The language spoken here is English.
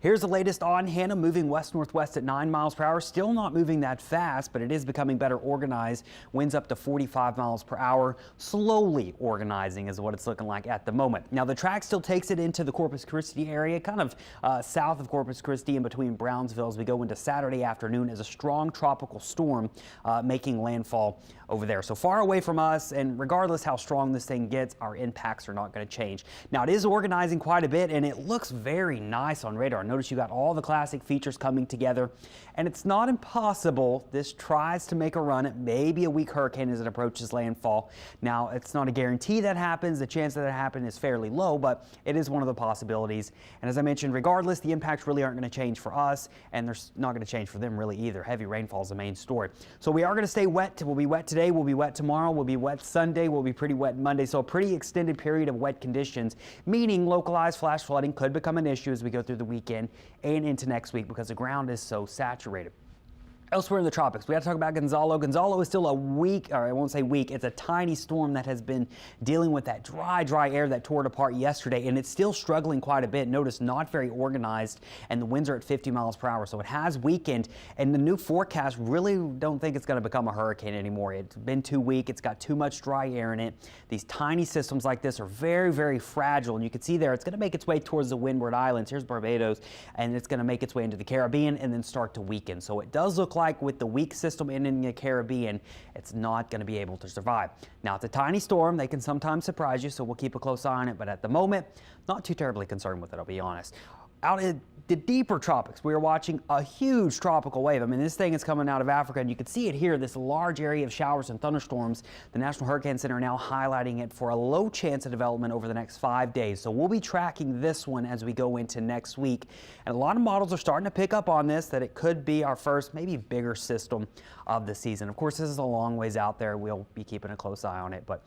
Here's the latest on Hanna, moving west-northwest at 9 miles per hour. Still not moving that fast, but it is becoming better organized. Winds up to 45 miles per hour. Slowly organizing is what it's looking like at the moment. Now, the track still takes it into the Corpus Christi area, kind of south of Corpus Christi in between Brownsville as we go into Saturday afternoon as a strong tropical storm making landfall over there. So far away from us, and regardless how strong this thing gets, our impacts are not going to change. Now, it is organizing quite a bit, and it looks very nice on radar. Notice you got all the classic features coming together, and it's not impossible this tries to make a run at maybe a weak hurricane as it approaches landfall. Now, it's not a guarantee that happens. The chance that it happens is fairly low, but it is one of the possibilities. And as I mentioned, regardless, the impacts really aren't going to change for us, and they're not going to change for them really either. Heavy rainfall is the main story. So we are going to stay wet. We'll be wet today. We'll be wet tomorrow. We'll be wet Sunday. We'll be pretty wet Monday. So a pretty extended period of wet conditions, meaning localized flash flooding could become an issue as we go through the weekend and into next week because the ground is so saturated. Elsewhere in the tropics, we got to talk about Gonzalo. Gonzalo is still a weak, or I won't say weak, it's a tiny storm that has been dealing with that dry air that tore it apart yesterday, and it's still struggling quite a bit. Notice not very organized, and the winds are at 50 miles per hour, so it has weakened, and the new forecast really don't think it's going to become a hurricane anymore. It's been too weak. It's got too much dry air in it. These tiny systems like this are very, very fragile, and you can see there it's going to make its way towards the Windward Islands. Here's Barbados, and it's going to make its way into the Caribbean and then start to weaken. So it does look like with the weak system in the Caribbean, it's not going to be able to survive. Now, it's a tiny storm. They can sometimes surprise you, so we'll keep a close eye on it. But at the moment, not too terribly concerned with it, I'll be honest. Out in the deeper tropics, we are watching a huge tropical wave. I mean, this thing is coming out of Africa, and you can see it here, this large area of showers and thunderstorms. The National Hurricane Center now highlighting it for a low chance of development over the next 5 days. So we'll be tracking this one as we go into next week. And a lot of models are starting to pick up on this, that it could be our first, maybe bigger system of the season. Of course, this is a long ways out there. We'll be keeping a close eye on it, but